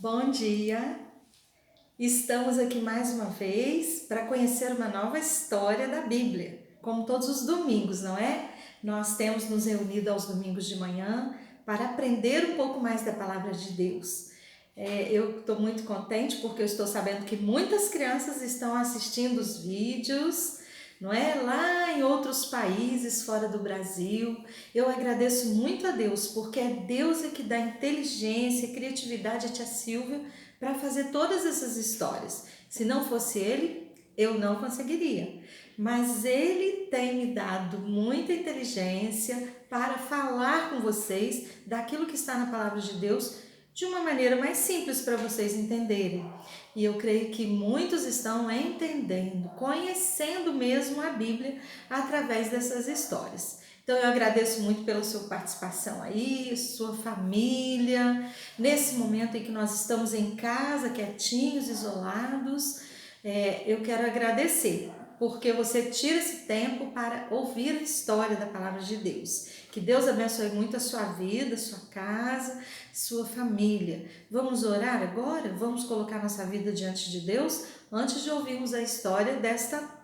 Bom dia! Estamos aqui mais uma vez para conhecer uma nova história da Bíblia. Como todos os domingos, não é? Nós temos nos reunido aos domingos de manhã para aprender um pouco mais da palavra de Deus. Eu estou muito contente porque eu estou sabendo que muitas crianças estão assistindo os vídeos, não é? Lá em outros países fora do Brasil. Eu agradeço muito a Deus, porque é Deus que dá inteligência e criatividade a tia Silvia para fazer todas essas histórias. Se não fosse Ele, eu não conseguiria. Mas Ele tem me dado muita inteligência para falar com vocês daquilo que está na palavra de Deus de uma maneira mais simples para vocês entenderem. E eu creio que muitos estão entendendo, conhecendo mesmo a Bíblia através dessas histórias. Então eu agradeço muito pela sua participação aí, sua família, nesse momento em que nós estamos em casa, quietinhos, isolados. Eu quero agradecer, porque você tira esse tempo para ouvir a história da palavra de Deus. Que Deus abençoe muito a sua vida, sua casa, sua família. Vamos orar agora? Vamos colocar nossa vida diante de Deus antes de ouvirmos a história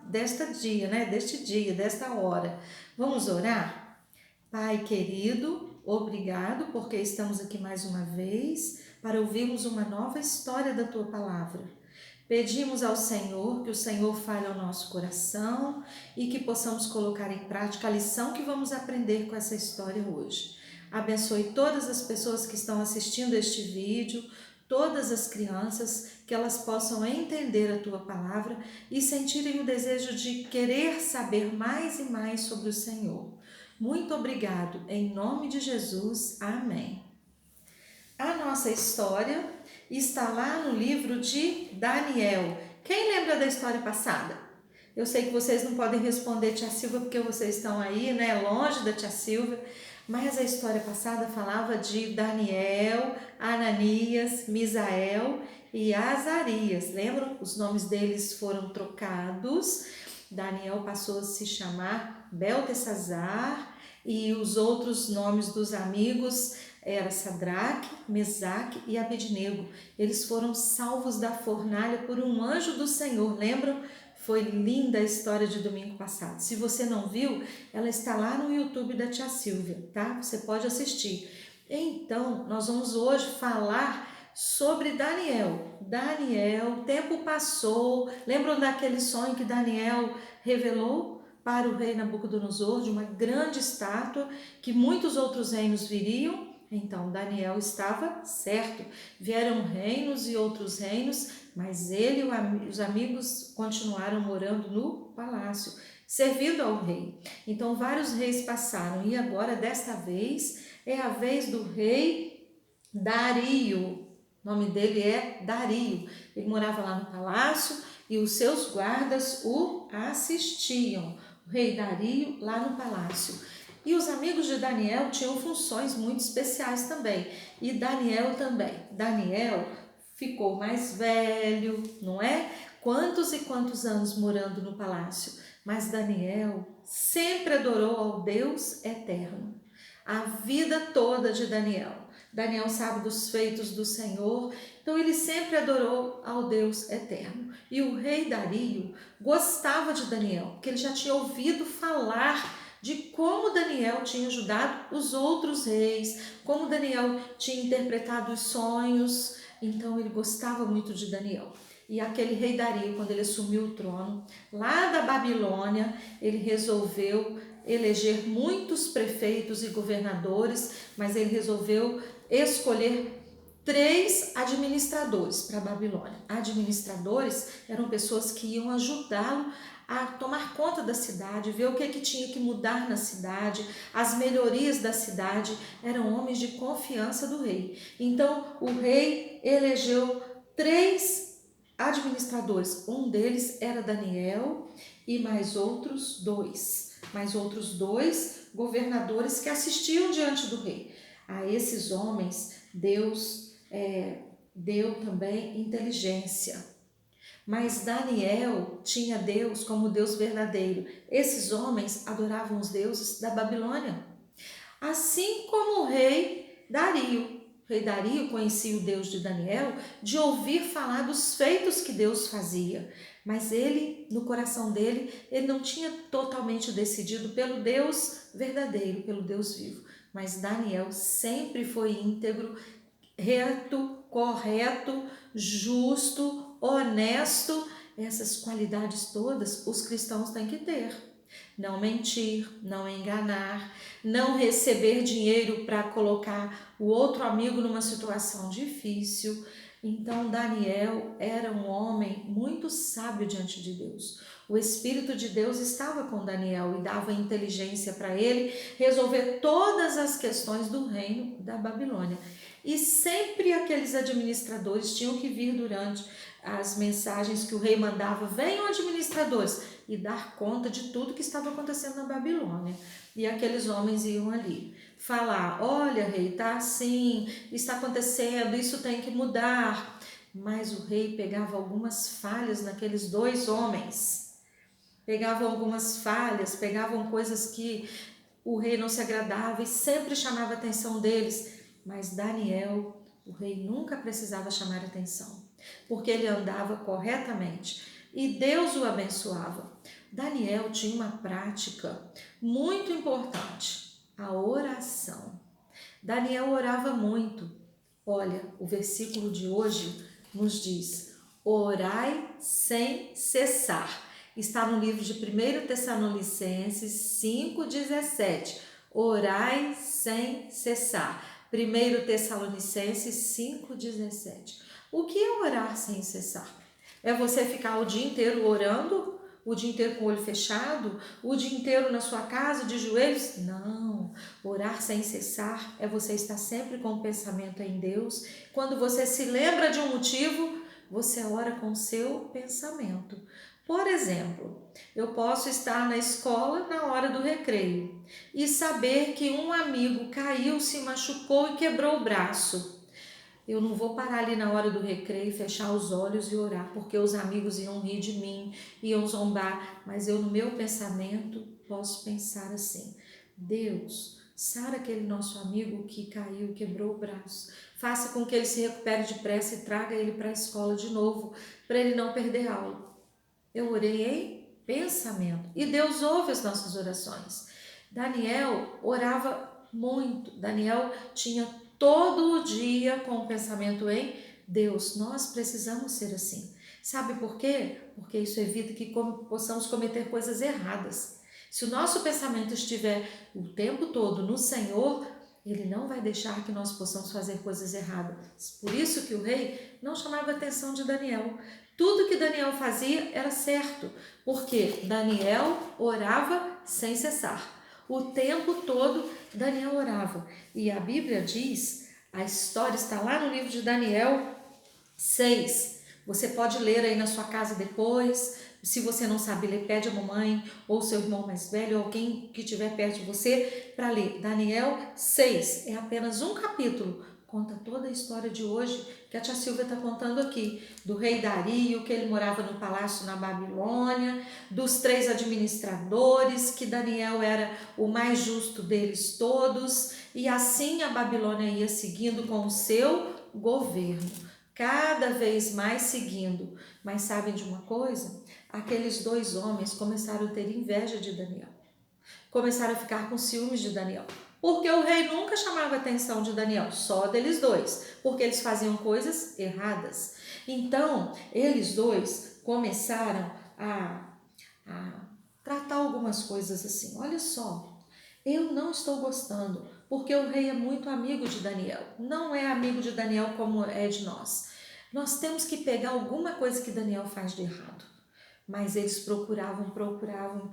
deste dia, desta hora. Vamos orar? Pai querido, obrigado porque estamos aqui mais uma vez para ouvirmos uma nova história da Tua Palavra. Pedimos ao Senhor que o Senhor fale ao nosso coração e que possamos colocar em prática a lição que vamos aprender com essa história hoje. Abençoe todas as pessoas que estão assistindo este vídeo, todas as crianças, que elas possam entender a Tua Palavra e sentirem o desejo de querer saber mais e mais sobre o Senhor. Muito obrigado, em nome de Jesus, amém. A nossa história está lá no livro de Daniel. Quem lembra da história passada? Eu sei que vocês não podem responder tia Silvia porque vocês estão aí, longe da tia Silvia, mas a história passada falava de Daniel, Ananias, Misael e Azarias. Lembram? Os nomes deles foram trocados. Daniel passou a se chamar Beltesazar e os outros nomes dos amigos era Sadraque, Mesaque e Abednego. Eles foram salvos da fornalha por um anjo do Senhor. Lembram? Foi linda a história de domingo passado. Se você não viu, ela está lá no YouTube da tia Silvia, tá? Você pode assistir. Então, nós vamos hoje falar sobre Daniel. Daniel, o tempo passou. Lembram daquele sonho que Daniel revelou para o rei Nabucodonosor de uma grande estátua que muitos outros reinos viriam? Então, Daniel estava certo. Vieram reinos e outros reinos, mas ele e os amigos continuaram morando no palácio, servindo ao rei. Então, vários reis passaram e agora, desta vez, é a vez do rei Dario. O nome dele é Dario. Ele morava lá no palácio e os seus guardas o assistiam. O rei Dario lá no palácio. E os amigos de Daniel tinham funções muito especiais também. E Daniel também. Daniel ficou mais velho, não é? Quantos e quantos anos morando no palácio. Mas Daniel sempre adorou ao Deus eterno. A vida toda de Daniel. Daniel sabe dos feitos do Senhor, então ele sempre adorou ao Deus eterno. E o rei Dario gostava de Daniel, porque ele já tinha ouvido falar de como Daniel tinha ajudado os outros reis, como Daniel tinha interpretado os sonhos, então ele gostava muito de Daniel. E aquele rei Dario, quando ele assumiu o trono, lá da Babilônia, ele resolveu eleger muitos prefeitos e governadores, mas ele resolveu escolher 3 administradores para a Babilônia. Administradores eram pessoas que iam ajudá-lo a tomar conta da cidade, ver o que tinha que mudar na cidade, as melhorias da cidade. Eram homens de confiança do rei. Então o rei elegeu 3 administradores. Um deles era Daniel e mais outros 2 governadores que assistiam diante do rei. A esses homens Deus deu também inteligência. Mas Daniel tinha Deus como Deus verdadeiro. Esses homens adoravam os deuses da Babilônia. Assim como o rei Dario. O rei Dario conhecia o Deus de Daniel de ouvir falar dos feitos que Deus fazia, mas ele, no coração dele, ele não tinha totalmente decidido pelo Deus verdadeiro, pelo Deus vivo. Mas Daniel sempre foi íntegro, reto, correto, justo, honesto. Essas qualidades todas os cristãos têm que ter. Não mentir, não enganar, não receber dinheiro para colocar o outro amigo numa situação difícil. Então Daniel era um homem muito sábio diante de Deus. O Espírito de Deus estava com Daniel e dava inteligência para ele resolver todas as questões do reino da Babilônia. E sempre aqueles administradores tinham que vir durante as mensagens que o rei mandava: venham administradores, e dar conta de tudo que estava acontecendo na Babilônia. E aqueles homens iam ali falar: olha, rei, tá assim, está acontecendo, isso tem que mudar. Mas o rei pegava algumas falhas naqueles dois homens, pegavam algumas falhas, pegavam coisas que o rei não se agradava e sempre chamava a atenção deles. Mas Daniel, o rei nunca precisava chamar atenção, porque ele andava corretamente e Deus o abençoava. Daniel tinha uma prática muito importante, a oração. Daniel orava muito. Olha, o versículo de hoje nos diz: orai sem cessar. Está no livro de 1 Tessalonicenses 5,17. Orai sem cessar. 1 Tessalonicenses 5,17. O que é orar sem cessar? É você ficar o dia inteiro orando? O dia inteiro com o olho fechado? O dia inteiro na sua casa de joelhos? Não. Orar sem cessar é você estar sempre com o pensamento em Deus. Quando você se lembra de um motivo, você ora com o seu pensamento. Por exemplo, eu posso estar na escola na hora do recreio e saber que um amigo caiu, se machucou e quebrou o braço. Eu não vou parar ali na hora do recreio, fechar os olhos e orar, porque os amigos iam rir de mim, iam zombar, mas eu no meu pensamento posso pensar assim: Deus, sara aquele nosso amigo que caiu, quebrou o braço, faça com que ele se recupere depressa e traga ele para a escola de novo, para ele não perder aula. Eu orei em pensamento e Deus ouve as nossas orações. Daniel orava muito. Daniel tinha todo o dia com o pensamento em Deus. Nós precisamos ser assim. Sabe por quê? Porque isso evita que possamos cometer coisas erradas. Se o nosso pensamento estiver o tempo todo no Senhor, Ele não vai deixar que nós possamos fazer coisas erradas. Por isso que o rei não chamava a atenção de Daniel. Tudo que Daniel fazia era certo, porque Daniel orava sem cessar. O tempo todo Daniel orava. E a Bíblia diz, a história está lá no livro de Daniel 6. Você pode ler aí na sua casa depois. Se você não sabe ler, pede a mamãe ou seu irmão mais velho ou alguém que estiver perto de você para ler. Daniel 6 é apenas um capítulo. Conta toda a história de hoje que a tia Silvia está contando aqui, do rei Dario, que ele morava no palácio na Babilônia, dos 3 administradores, que Daniel era o mais justo deles todos, e assim a Babilônia ia seguindo com o seu governo, cada vez mais seguindo. Mas sabem de uma coisa? Aqueles 2 homens começaram a ter inveja de Daniel, começaram a ficar com ciúmes de Daniel. Porque o rei nunca chamava a atenção de Daniel, só deles 2, porque eles faziam coisas erradas. Então, eles 2 começaram a tratar algumas coisas assim. Olha só, eu não estou gostando, porque o rei é muito amigo de Daniel. Não é amigo de Daniel como é de nós. Nós temos que pegar alguma coisa que Daniel faz de errado. Mas eles procuravam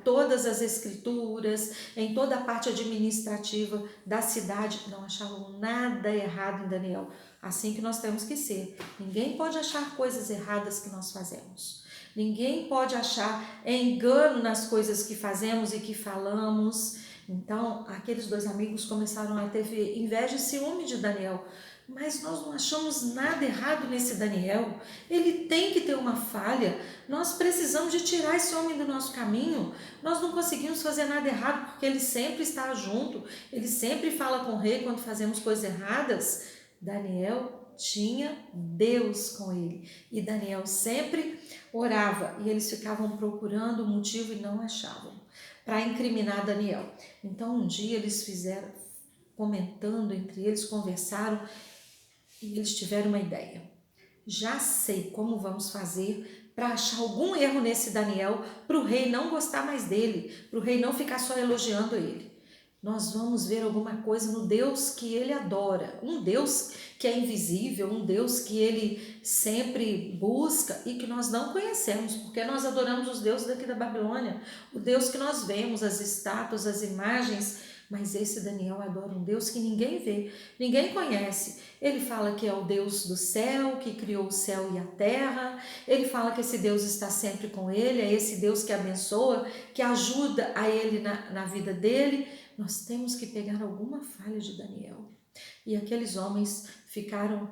todas as escrituras, em toda a parte administrativa da cidade, não achavam nada errado em Daniel. Assim que nós temos que ser. Ninguém pode achar coisas erradas que nós fazemos. Ninguém pode achar engano nas coisas que fazemos e que falamos. Então, aqueles 2 amigos começaram a ter inveja e ciúme de Daniel. Mas nós não achamos nada errado nesse Daniel. Ele tem que ter uma falha. Nós precisamos de tirar esse homem do nosso caminho. Nós não conseguimos fazer nada errado porque ele sempre está junto. Ele sempre fala com o rei quando fazemos coisas erradas. Daniel tinha Deus com ele. E Daniel sempre orava e eles ficavam procurando o motivo e não achavam para incriminar Daniel. Então um dia eles fizeram, comentando entre eles, conversaram e eles tiveram uma ideia. Já sei como vamos fazer para achar algum erro nesse Daniel, para o rei não gostar mais dele, para o rei não ficar só elogiando ele. Nós vamos ver alguma coisa no Deus que ele adora, um Deus que é invisível, um Deus que ele sempre busca e que nós não conhecemos, porque nós adoramos os deuses daqui da Babilônia, o Deus que nós vemos, as estátuas, as imagens, mas esse Daniel adora um Deus que ninguém vê, ninguém conhece. Ele fala que é o Deus do céu, que criou o céu e a terra. Ele fala que esse Deus está sempre com ele, é esse Deus que abençoa, que ajuda a ele na vida dele. Nós temos que pegar alguma falha de Daniel. E aqueles homens ficaram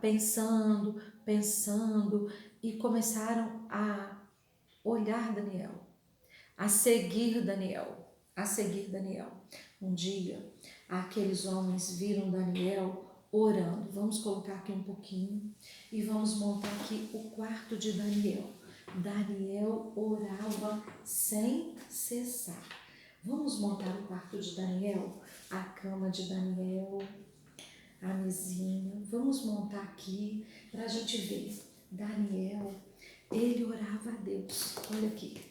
pensando e começaram a olhar Daniel, a seguir Daniel, a seguir Daniel. Um dia, aqueles homens viram Daniel orando. Vamos colocar aqui um pouquinho e vamos montar aqui o quarto de Daniel. Daniel orava sem cessar. Vamos montar o quarto de Daniel, a cama de Daniel, a mesinha. Vamos montar aqui para a gente ver. Daniel, ele orava a Deus. Olha aqui,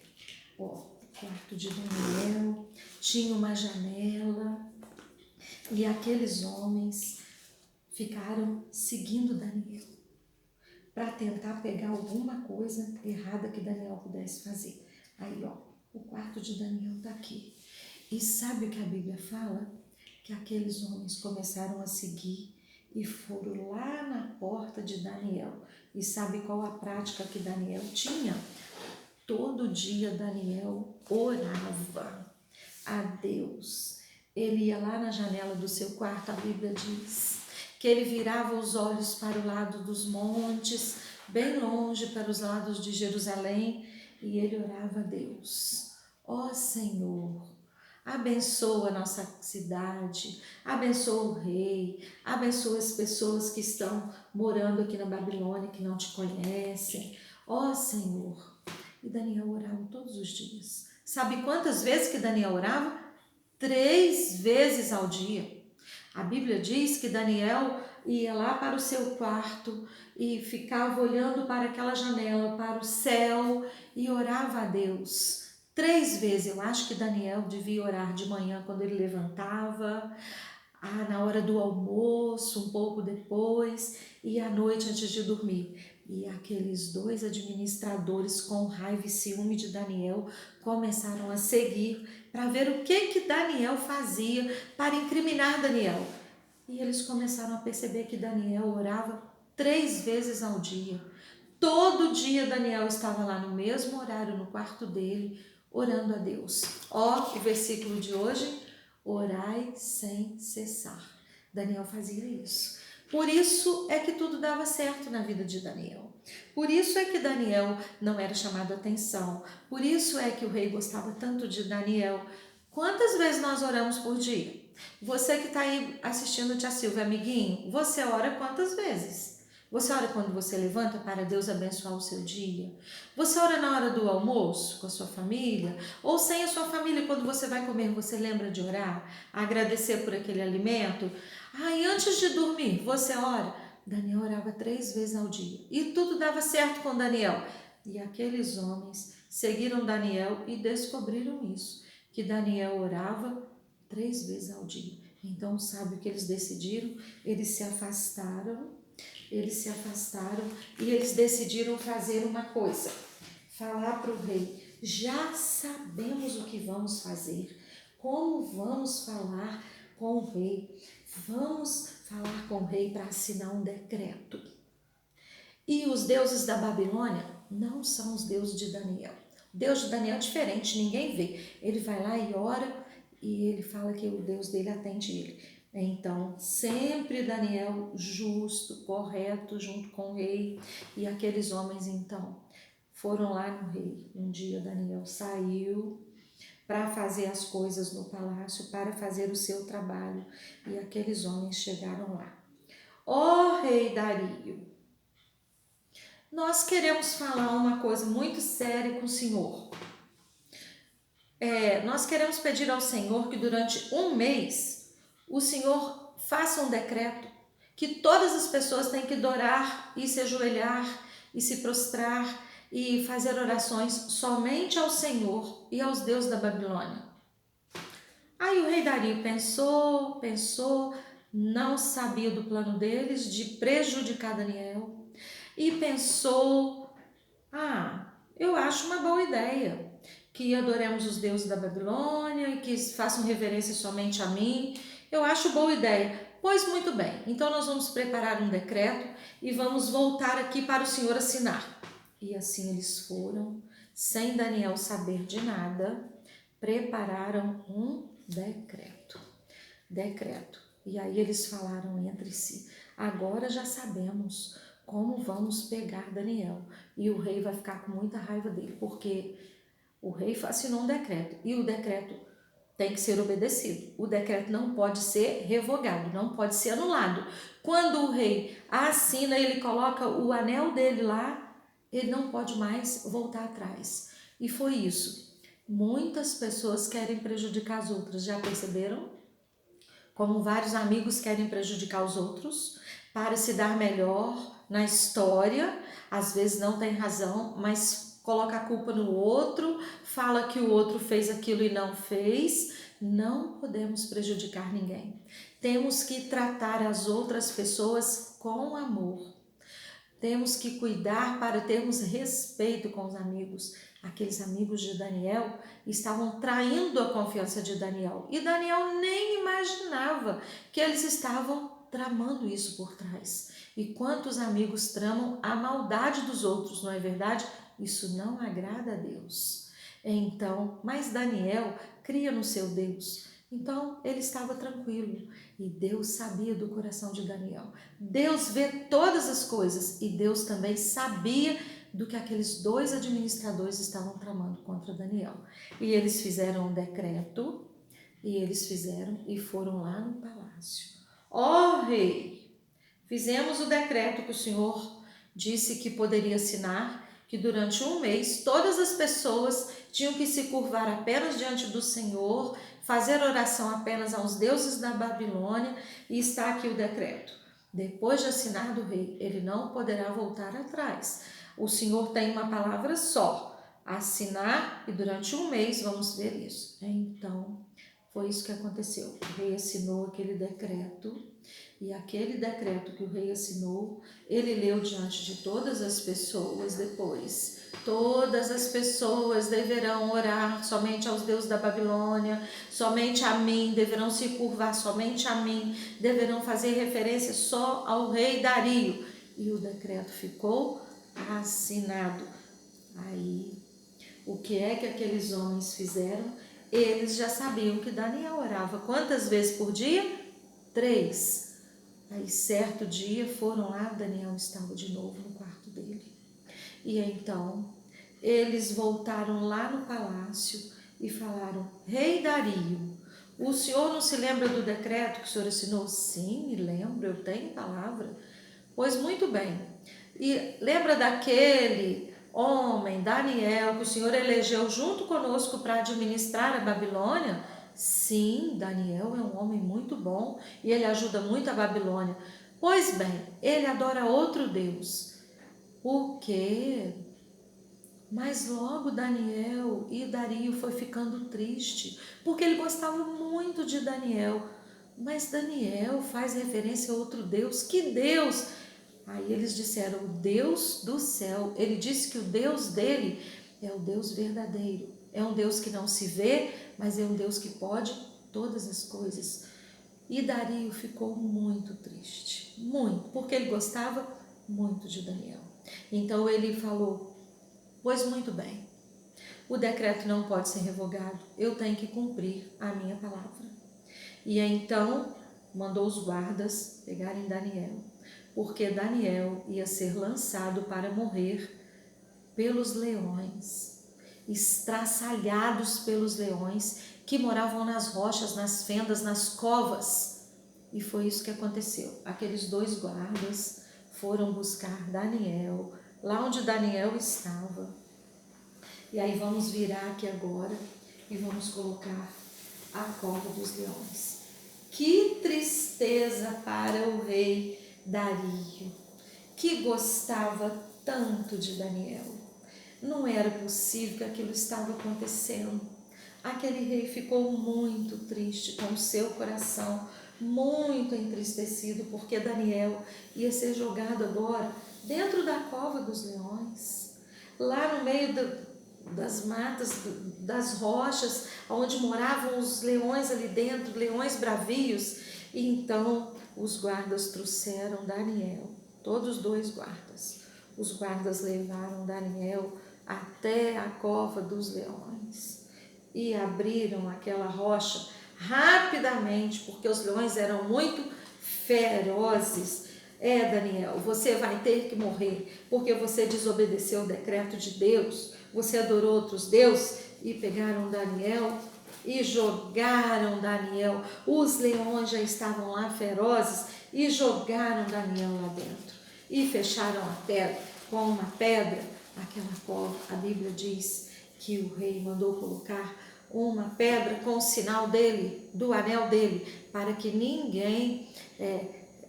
ó, o quarto de Daniel tinha uma janela e aqueles homens ficaram seguindo Daniel para tentar pegar alguma coisa errada que Daniel pudesse fazer. Aí, ó, o quarto de Daniel está aqui. E sabe o que a Bíblia fala? Que aqueles homens começaram a seguir e foram lá na porta de Daniel. E sabe qual a prática que Daniel tinha? Todo dia Daniel orava a Deus. Ele ia lá na janela do seu quarto, a Bíblia diz que ele virava os olhos para o lado dos montes, bem longe para os lados de Jerusalém, e ele orava a Deus. Ó Senhor, abençoa a nossa cidade, abençoa o rei, abençoa as pessoas que estão morando aqui na Babilônia, que não te conhecem. Ó Senhor. E Daniel orava todos os dias. Sabe quantas vezes que Daniel orava? 3 vezes ao dia. A Bíblia diz que Daniel ia lá para o seu quarto e ficava olhando para aquela janela, para o céu, e orava a Deus. 3 vezes. Eu acho que Daniel devia orar de manhã quando ele levantava, na hora do almoço, um pouco depois, e à noite antes de dormir. E aqueles 2 administradores, com raiva e ciúme de Daniel, começaram a seguir para ver o que Daniel fazia para incriminar Daniel. E eles começaram a perceber que Daniel orava 3 vezes ao dia. Todo dia Daniel estava lá no mesmo horário, no quarto dele, orando a Deus. Ó, o versículo de hoje: orai sem cessar. Daniel fazia isso. Por isso é que tudo dava certo na vida de Daniel. Por isso é que Daniel não era chamado a atenção. Por isso é que o rei gostava tanto de Daniel. Quantas vezes nós oramos por dia? Você que está aí assistindo Tia Silvia, amiguinho, você ora quantas vezes? Você ora quando você levanta para Deus abençoar o seu dia? Você ora na hora do almoço com a sua família? Ou sem a sua família, quando você vai comer, você lembra de orar? Agradecer por aquele alimento? E antes de dormir, você ora? Daniel orava 3 vezes ao dia. E tudo dava certo com Daniel. E aqueles homens seguiram Daniel e descobriram isso, que Daniel orava 3 vezes ao dia. Então, sabe o que eles decidiram? Eles se afastaram e eles decidiram fazer uma coisa. Falar para o rei: já sabemos o que vamos fazer. Como vamos falar com o rei? Vamos falar com o rei para assinar um decreto. E os deuses da Babilônia não são os deuses de Daniel. O Deus de Daniel é diferente, ninguém vê. Ele vai lá e ora e ele fala que o Deus dele atende ele. Então, sempre Daniel justo, correto, junto com o rei. E aqueles homens, então, foram lá no rei. Um dia Daniel saiu para fazer as coisas no palácio, para fazer o seu trabalho. E aqueles homens chegaram lá. Ó rei Dario, nós queremos falar uma coisa muito séria com o Senhor. Nós queremos pedir ao Senhor que durante um mês o Senhor faça um decreto que todas as pessoas têm que adorar e se ajoelhar e se prostrar e fazer orações somente ao Senhor e aos deuses da Babilônia. Aí o rei Dario pensou, não sabia do plano deles de prejudicar Daniel e pensou, eu acho uma boa ideia que adoremos os deuses da Babilônia e que façam reverência somente a mim. Eu acho boa ideia. Pois muito bem, então nós vamos preparar um decreto e vamos voltar aqui para o Senhor assinar. E assim eles foram, sem Daniel saber de nada, prepararam um decreto. E aí eles falaram entre si, agora já sabemos como vamos pegar Daniel. E o rei vai ficar com muita raiva dele, porque o rei assinou um decreto e o decreto tem que ser obedecido. O decreto não pode ser revogado, não pode ser anulado. Quando o rei assina, ele coloca o anel dele lá, ele não pode mais voltar atrás. E foi isso. Muitas pessoas querem prejudicar as outras, já perceberam? Como vários amigos querem prejudicar os outros para se dar melhor na história, às vezes não tem razão, mas coloca a culpa no outro, fala que o outro fez aquilo e não fez. Não podemos prejudicar ninguém. Temos que tratar as outras pessoas com amor. Temos que cuidar para termos respeito com os amigos. Aqueles amigos de Daniel estavam traindo a confiança de Daniel. E Daniel nem imaginava que eles estavam tramando isso por trás. E quantos amigos tramam a maldade dos outros, não é verdade? Isso não agrada a Deus. Então, mas Daniel cria no seu Deus. Então, ele estava tranquilo e Deus sabia do coração de Daniel. Deus vê todas as coisas e Deus também sabia do que aqueles dois administradores estavam tramando contra Daniel. E eles fizeram um decreto e foram lá no palácio. Ó rei, fizemos o decreto que o Senhor disse que poderia assinar, que durante um mês todas as pessoas tinham que se curvar apenas diante do Senhor, fazer oração apenas aos deuses da Babilônia, e está aqui o decreto. Depois de assinado o rei, ele não poderá voltar atrás. O Senhor tem uma palavra só, assinar, e durante um mês vamos ver isso. Então, foi isso que aconteceu. O rei assinou aquele decreto, e aquele decreto que o rei assinou, ele leu diante de todas as pessoas depois. Todas as pessoas deverão orar somente aos deuses da Babilônia, somente a mim, deverão se curvar somente a mim, deverão fazer referência só ao rei Dario. E o decreto ficou assinado. Aí, o que é que aqueles homens fizeram? Eles já sabiam que Daniel orava quantas vezes por dia? 3. Aí certo dia foram lá, Daniel estava de novo no quarto dele. E então eles voltaram lá no palácio e falaram: Rei Dario, o senhor não se lembra do decreto que o senhor assinou? Sim, me lembro, eu tenho palavra. Pois muito bem. E lembra daquele homem, Daniel, que o Senhor elegeu junto conosco para administrar a Babilônia? Sim, Daniel é um homem muito bom e ele ajuda muito a Babilônia. Pois bem, ele adora outro Deus. O quê? Mas logo Daniel e Dario foi ficando triste, porque ele gostava muito de Daniel. Mas Daniel faz referência a outro Deus. Que Deus? Aí eles disseram, o Deus do céu. Ele disse que o Deus dele é o Deus verdadeiro. É um Deus que não se vê, mas é um Deus que pode todas as coisas. E Dario ficou muito triste, muito, porque ele gostava muito de Daniel. Então ele falou, pois muito bem, o decreto não pode ser revogado, eu tenho que cumprir a minha palavra. E então mandou os guardas pegarem Daniel, porque Daniel ia ser lançado para morrer pelos leões, estraçalhados pelos leões que moravam nas rochas, nas fendas, nas covas. E foi isso que aconteceu. Aqueles 2 guardas foram buscar Daniel, lá onde Daniel estava. E aí vamos virar aqui agora e vamos colocar a cova dos leões. Que tristeza para o rei Dario, que gostava tanto de Daniel. Não era possível que aquilo estava acontecendo. Aquele rei ficou muito triste, com o seu coração muito entristecido, porque Daniel ia ser jogado agora dentro da cova dos leões, lá no meio das matas, das rochas, onde moravam os leões ali dentro, leões bravios. E então os guardas trouxeram Daniel, todos 2 guardas. Os guardas levaram Daniel até a cova dos leões e abriram aquela rocha rapidamente, porque os leões eram muito ferozes. Daniel, você vai ter que morrer, porque você desobedeceu o decreto de Deus, você adorou outros deuses. E pegaram Daniel e jogaram Daniel. Os leões já estavam lá ferozes e jogaram Daniel lá dentro. E fecharam a pedra com uma pedra, aquela cova. A Bíblia diz que o rei mandou colocar uma pedra com o sinal dele, do anel dele, para que ninguém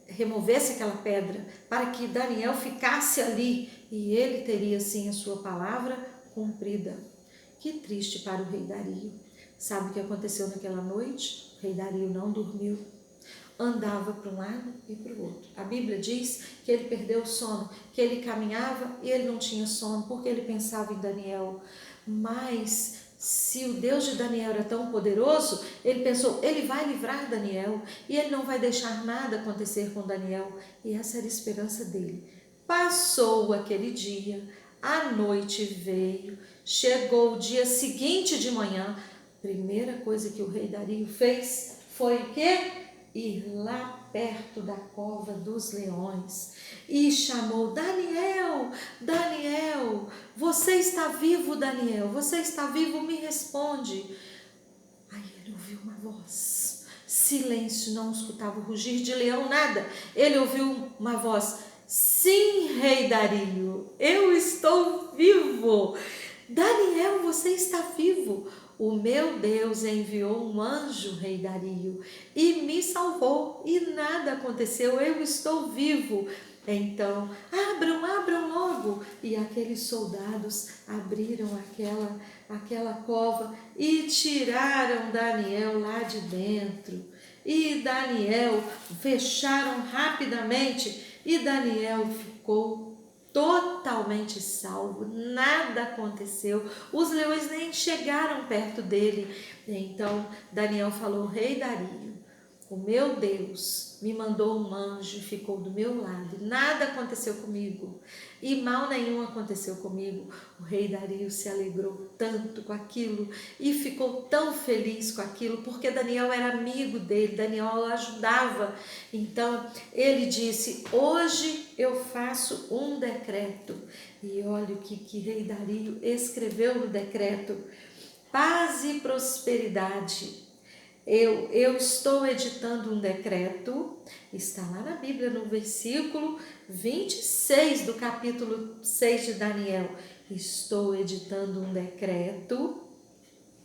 removesse aquela pedra, para que Daniel ficasse ali e ele teria sim a sua palavra cumprida. Que triste para o rei Dario. Sabe o que aconteceu naquela noite? O rei Dario não dormiu. Andava para um lado e para o outro. A Bíblia diz que ele perdeu o sono, que ele caminhava e ele não tinha sono, porque ele pensava em Daniel. Mas se o Deus de Daniel era tão poderoso, ele pensou, ele vai livrar Daniel e ele não vai deixar nada acontecer com Daniel. E essa era a esperança dele. Passou aquele dia, a noite veio, chegou o dia seguinte de manhã. Primeira coisa que o rei Dario fez foi o quê? Ir lá perto da cova dos leões e chamou: Daniel, Daniel, você está vivo, Daniel, você está vivo, me responde. Aí ele ouviu uma voz, silêncio, não escutava o rugir de leão, nada. Ele ouviu uma voz: sim, rei Dario, eu estou vivo. Daniel, você está vivo. O meu Deus enviou um anjo, rei Dario, e me salvou, e nada aconteceu, eu estou vivo. Então, abram logo. E aqueles soldados abriram aquela cova e tiraram Daniel lá de dentro. E Daniel fecharam rapidamente, e Daniel ficou totalmente salvo, nada aconteceu, os leões nem chegaram perto dele. Então Daniel falou: rei Dario, o meu Deus me mandou um anjo e ficou do meu lado, nada aconteceu comigo e mal nenhum aconteceu comigo. O rei Dario se alegrou tanto com aquilo e ficou tão feliz com aquilo, porque Daniel era amigo dele, Daniel o ajudava. Então ele disse: hoje eu faço um decreto. E olha o que rei Dario escreveu no decreto: paz e prosperidade. Eu estou editando um decreto, está lá na Bíblia, no versículo 26 do capítulo 6 de Daniel. Estou editando um decreto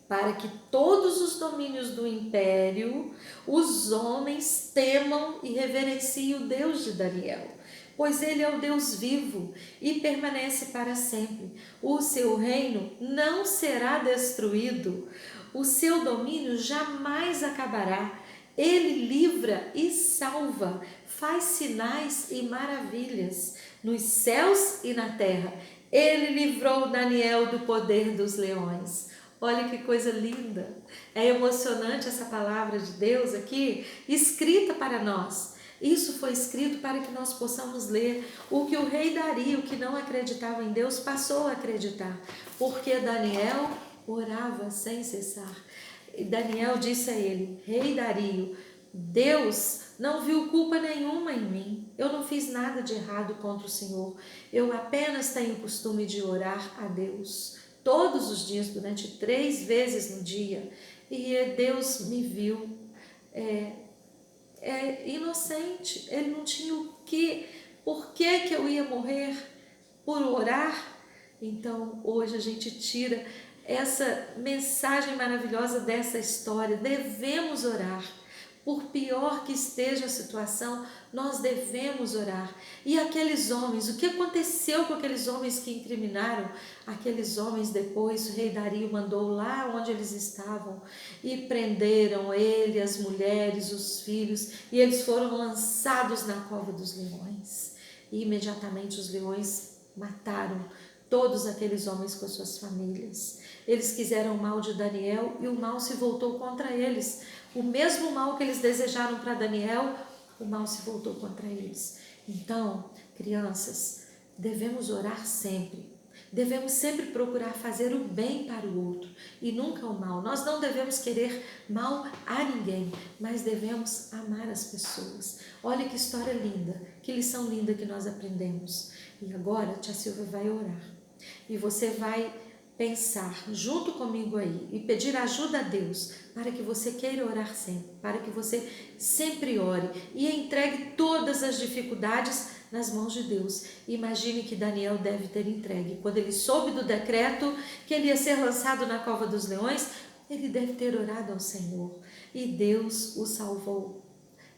para que todos os domínios do império, os homens temam e reverenciem o Deus de Daniel, pois ele é o Deus vivo e permanece para sempre. O seu reino não será destruído, o seu domínio jamais acabará. Ele livra e salva, faz sinais e maravilhas nos céus e na terra. Ele livrou Daniel do poder dos leões. Olha que coisa linda, é emocionante essa palavra de Deus aqui, escrita para nós. Isso foi escrito para que nós possamos ler o que o rei Dario, que não acreditava em Deus, passou a acreditar, porque Daniel orava sem cessar. E Daniel disse a ele: rei Dario, Deus não viu culpa nenhuma em mim, eu não fiz nada de errado contra o Senhor, eu apenas tenho o costume de orar a Deus todos os dias, durante 3 vezes no dia, e Deus me viu inocente, ele não tinha por que eu ia morrer por orar? Então hoje a gente tira essa mensagem maravilhosa dessa história. Devemos orar. Por pior que esteja a situação, nós devemos orar. E aqueles homens, o que aconteceu com aqueles homens que incriminaram? Aqueles homens depois, o rei Dario mandou lá onde eles estavam e prenderam ele, as mulheres, os filhos, e eles foram lançados na cova dos leões. E imediatamente os leões mataram todos aqueles homens com as suas famílias. Eles quiseram o mal de Daniel e o mal se voltou contra eles. O mesmo mal que eles desejaram para Daniel, o mal se voltou contra eles. Então, crianças, devemos orar sempre. Devemos sempre procurar fazer o bem para o outro e nunca o mal. Nós não devemos querer mal a ninguém, mas devemos amar as pessoas. Olha que história linda, que lição linda que nós aprendemos. E agora, tia Silvia vai orar. E você vai pensar junto comigo aí e pedir ajuda a Deus para que você queira orar sempre, para que você sempre ore e entregue todas as dificuldades nas mãos de Deus. Imagine que Daniel deve ter entregue. Quando ele soube do decreto que ele ia ser lançado na cova dos leões, ele deve ter orado ao Senhor e Deus o salvou.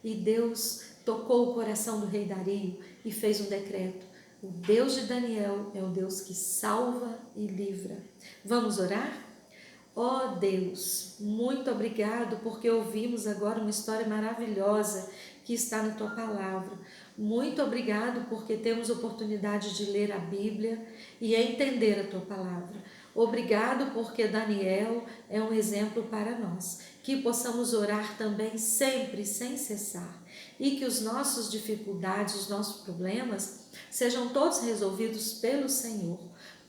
E Deus tocou o coração do rei Dario e fez um decreto. O Deus de Daniel é o Deus que salva e livra. Vamos orar? Ó Deus, muito obrigado porque ouvimos agora uma história maravilhosa que está na Tua Palavra. Muito obrigado porque temos oportunidade de ler a Bíblia e entender a Tua Palavra. Obrigado porque Daniel é um exemplo para nós. Que possamos orar também sempre, sem cessar. E que as nossas dificuldades, os nossos problemas sejam todos resolvidos pelo Senhor.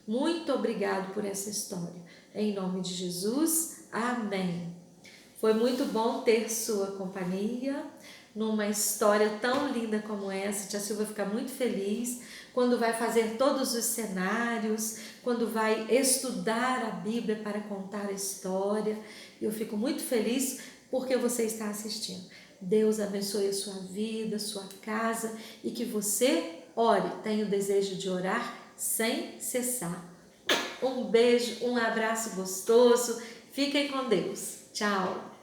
Muito obrigado por essa história. Em nome de Jesus, amém. Foi muito bom ter sua companhia numa história tão linda como essa. Tia Silvia fica muito feliz quando vai fazer todos os cenários, quando vai estudar a Bíblia para contar a história. Eu fico muito feliz porque você está assistindo. Deus abençoe a sua vida, a sua casa e que você ore, tenha o desejo de orar sem cessar. Um beijo, um abraço gostoso, fiquem com Deus. Tchau!